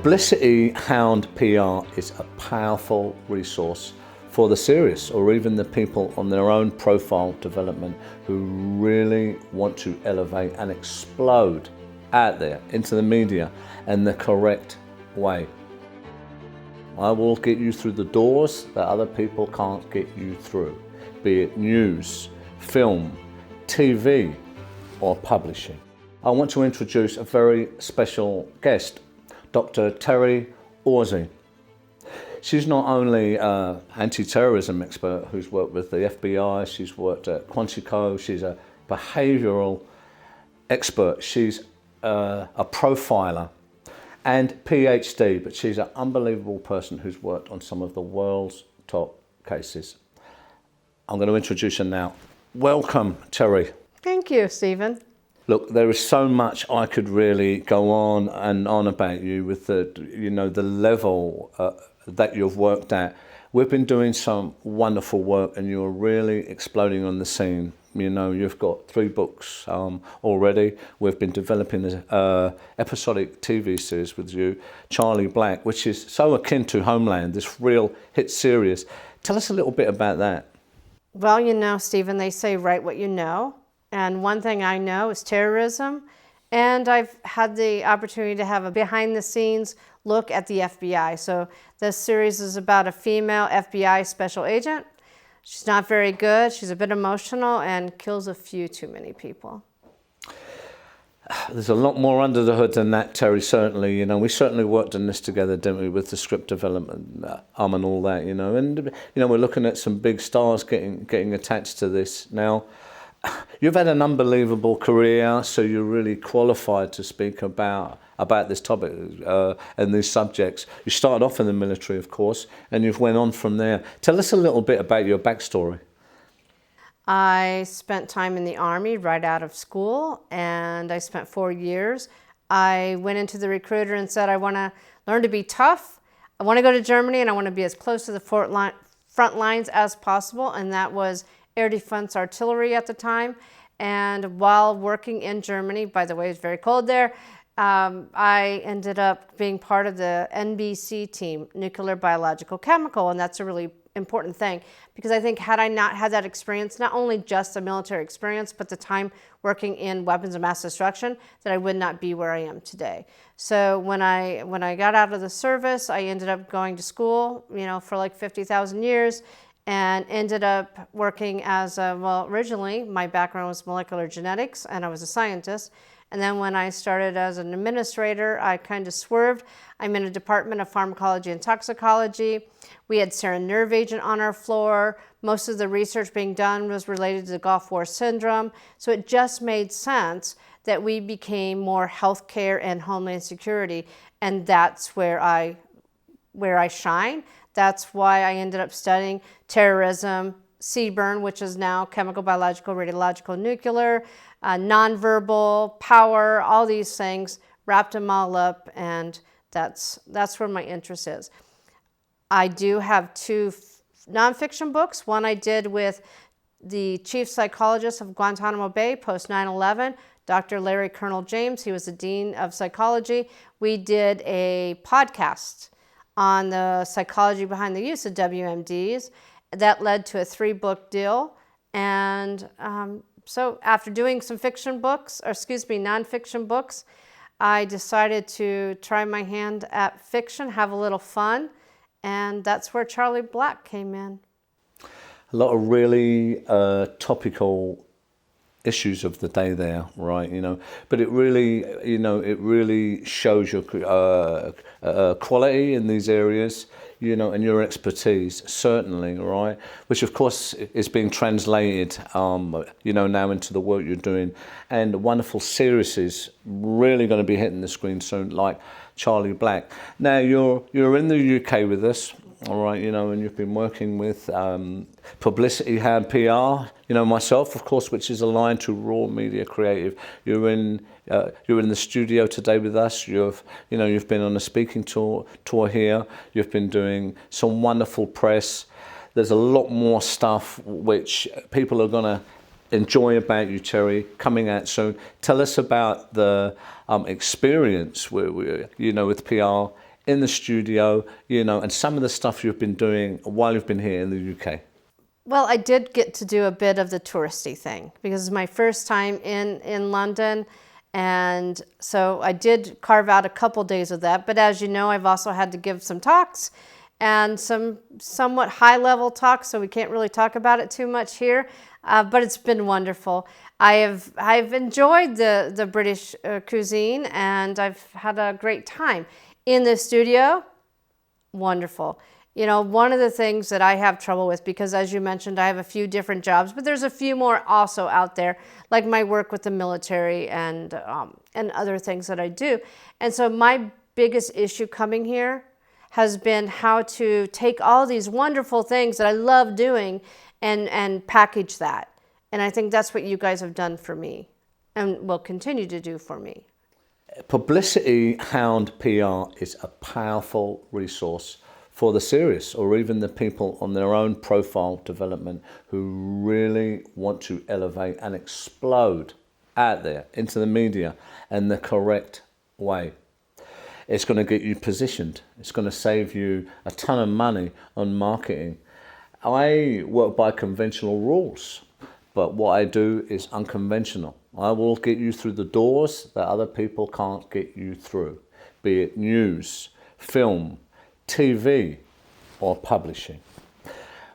Publicity Hound PR is a powerful resource for the serious or even the people on their own profile development who really want to elevate and explode out there into the media in the correct way. I will get you through the doors that other people can't get you through, be it news, film, TV, or publishing. I want to introduce a very special guest, Dr. Terry Orsi. She's not only an anti-terrorism expert who's worked with the FBI, she's worked at Quantico, she's a behavioural expert, she's a profiler and PhD, but she's an unbelievable person who's worked on some of the world's top cases. I'm going to introduce her now. Welcome, Terry. Thank you, Stephen. Look, there is so much I could really go on and on about you with the level that you've worked at. We've been doing some wonderful work and you're really exploding on the scene. You know, you've got 3 books already. We've been developing an episodic TV series with you, Charlie Black, which is so akin to Homeland, this real hit series. Tell us a little bit about that. Well, you know, Stephen, they say write what you know. And one thing I know is terrorism. And I've had the opportunity to have a behind-the-scenes look at the FBI. So this series is about a female FBI special agent. She's not very good, she's a bit emotional, and kills a few too many people. There's a lot more under the hood than that, Terry, certainly. You know, we certainly worked on this together, didn't we, with the script development and all that, you know. And, you know, we're looking at some big stars getting attached to this. Now, you've had an unbelievable career, so you're really qualified to speak about this topic and these subjects. You started off in the military, of course, and you've went on from there. Tell us a little bit about your backstory. I spent time in the Army right out of school, and I spent 4 years. I went into the recruiter and said, I want to learn to be tough. I want to go to Germany, and I want to be as close to the front lines as possible, and that was air defense artillery at the time. And while working in Germany, by the way, it was very cold there, I ended up being part of the NBC team, nuclear, biological, chemical, and that's a really important thing because I think had I not had that experience, not only just the military experience, but the time working in weapons of mass destruction, that I would not be where I am today. So when I got out of the service, I ended up going to school, you know, for like 50,000 years, and ended up working as originally my background was molecular genetics and I was a scientist. And then when I started as an administrator, I kind of swerved. I'm in a department of pharmacology and toxicology. We had sarin nerve agent on our floor. Most of the research being done was related to the Gulf War syndrome. So it just made sense that we became more healthcare and homeland security. And that's where I shine. That's why I ended up studying terrorism, CBRN, which is now chemical, biological, radiological, nuclear, nonverbal, power, all these things, wrapped them all up, and that's where my interest is. I do have 2 nonfiction books. One I did with the chief psychologist of Guantanamo Bay post 9/11, Dr. Larry Colonel James. He was the dean of psychology. We did a podcast on the psychology behind the use of WMDs. That led to a 3-book deal. And so after doing some nonfiction books, I decided to try my hand at fiction, have a little fun, and that's where Charlie Black came in. A lot of really topical issues of the day there, right? You know, but it really shows your quality in these areas, you know, and your expertise, certainly, right? Which of course is being translated, you know, now into the work you're doing, and a wonderful series is really going to be hitting the screen soon, like Charlie Black. Now you're in the UK with us. All right, you know, and you've been working with Publicity Hound PR, you know, myself, of course, which is aligned to Raw Media Creative. You're in the studio today with us. You've been on a speaking tour here. You've been doing some wonderful press. There's a lot more stuff which people are going to enjoy about you, Terry, coming out soon. Tell us about the experience with PR in the studio, and some of the stuff you've been doing while you've been here in the UK? Well, I did get to do a bit of the touristy thing because it's my first time in London. And so I did carve out a couple days of that. But as you know, I've also had to give some talks and some somewhat high-level talks, so we can't really talk about it too much here. But it's been wonderful. I've enjoyed the British cuisine, and I've had a great time. In the studio, wonderful. One of the things that I have trouble with, because as you mentioned, I have a few different jobs, but there's a few more also out there, like my work with the military and other things that I do. And so my biggest issue coming here has been how to take all these wonderful things that I love doing and package that. And I think that's what you guys have done for me and will continue to do for me. Publicity Hound PR is a powerful resource for the serious or even the people on their own profile development who really want to elevate and explode out there into the media in the correct way. It's going to get you positioned. It's going to save you a ton of money on marketing. I work by conventional rules, but what I do is unconventional. I will get you through the doors that other people can't get you through, be it news, film, TV, or publishing.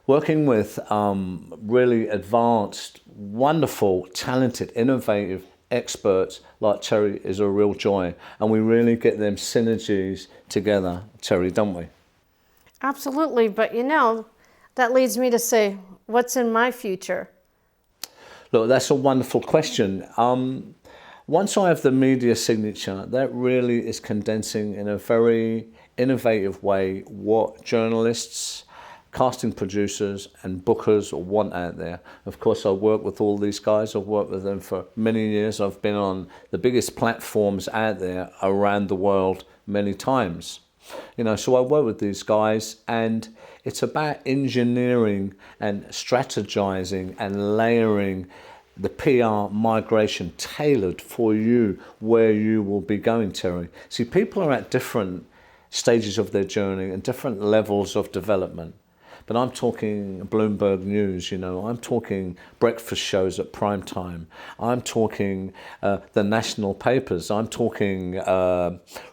Working with really advanced, wonderful, talented, innovative experts like Terry is a real joy, and we really get them synergies together, Terry, don't we? Absolutely, but that leads me to say, what's in my future? Look, that's a wonderful question. Once I have the media signature, that really is condensing in a very innovative way what journalists, casting producers and bookers want out there. Of course, I work with all these guys. I've worked with them for many years. I've been on the biggest platforms out there around the world many times. So I work with these guys, and it's about engineering and strategizing and layering the PR migration tailored for you where you will be going, Terry. See, people are at different stages of their journey and different levels of development. But I'm talking Bloomberg News, I'm talking breakfast shows at prime time. I'm talking the national papers. I'm talking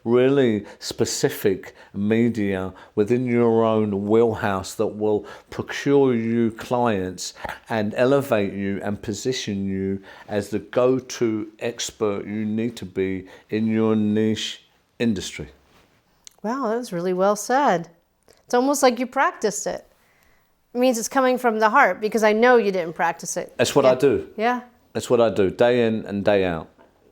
really specific media within your own wheelhouse that will procure you clients and elevate you and position you as the go-to expert you need to be in your niche industry. Wow, that was really well said. It's almost like you practiced it. It means it's coming from the heart, because I know you didn't practice it. That's what I do. Yeah. That's what I do, day in and day out.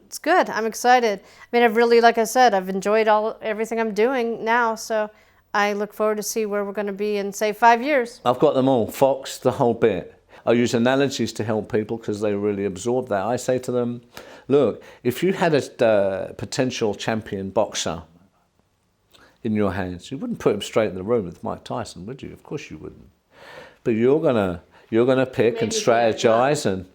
It's good. I'm excited. I've really, like I said, I've enjoyed everything I'm doing now, so I look forward to see where we're going to be in, say, 5 years. I've got them all, Fox, the whole bit. I use analogies to help people because they really absorb that. I say to them, look, if you had a potential champion boxer in your hands, you wouldn't put him straight in the room with Mike Tyson, would you? Of course you wouldn't. But you're gonna pick and strategize, and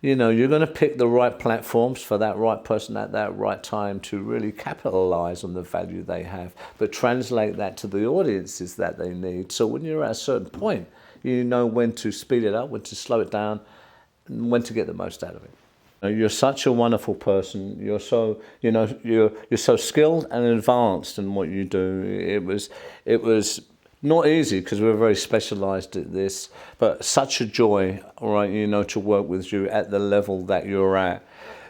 you're gonna pick the right platforms for that right person at that right time to really capitalize on the value they have, but translate that to the audiences that they need. So when you're at a certain point, you know when to speed it up, when to slow it down, and when to get the most out of it. You're such a wonderful person. You're so you're so skilled and advanced in what you do. It was not easy because we're very specialized at this, but such a joy, right, to work with you at the level that you're at.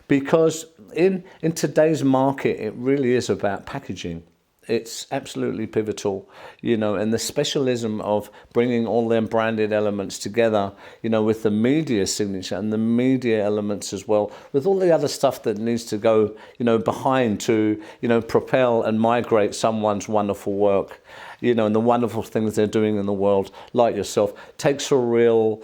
Because in today's market, it really is about packaging. It's absolutely pivotal, and the specialism of bringing all them branded elements together, with the media signature and the media elements as well, with all the other stuff that needs to go, behind to, propel and migrate someone's wonderful work, and the wonderful things they're doing in the world, like yourself, takes a real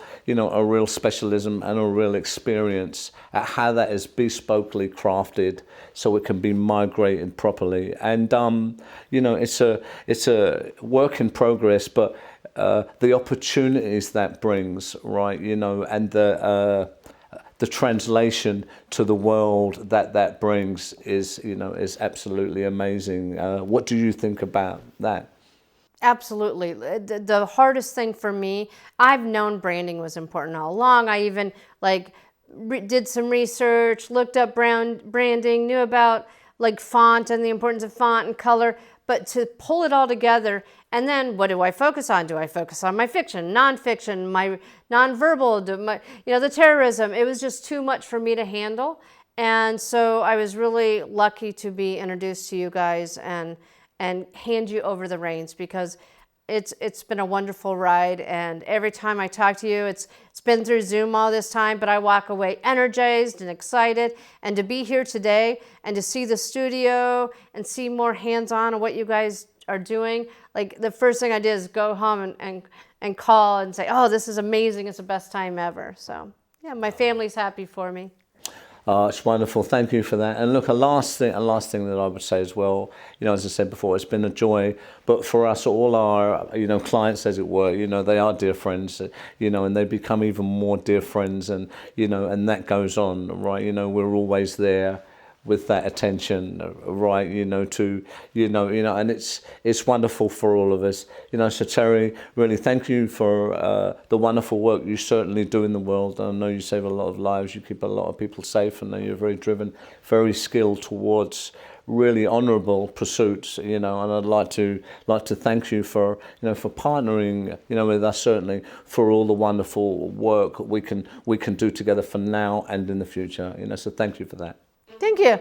specialism and a real experience at how that is bespokely crafted so it can be migrated properly. And, it's a work in progress, but the opportunities that brings, right, and the translation to the world that brings is, is absolutely amazing. What do you think about that? Absolutely. The hardest thing for me, I've known branding was important all along. I even did some research, looked up branding, knew about font and the importance of font and color, but to pull it all together, and then what do I focus on? Do I focus on my fiction, nonfiction, my nonverbal, the terrorism? It was just too much for me to handle. And so I was really lucky to be introduced to you guys and hand you over the reins, because it's been a wonderful ride. And every time I talk to you, it's been through Zoom all this time, but I walk away energized and excited. And to be here today and to see the studio and see more hands-on on what you guys are doing, the first thing I did is go home and call and say, oh, this is amazing. It's the best time ever. So yeah, my family's happy for me. It's wonderful. Thank you for that. And look, a last thing that I would say as well, as I said before, it's been a joy. But for us, all our, clients, as it were, they are dear friends, and they become even more dear friends, and, and that goes on, right? We're always there with that attention, right? And it's wonderful for all of us. So Terry, really thank you for the wonderful work you certainly do in the world. I know you save a lot of lives, you keep a lot of people safe, and you're very driven, very skilled towards really honourable pursuits, and I'd like to thank you for for partnering with us, certainly for all the wonderful work we can do together for now and in the future. So thank you for that. Thank you.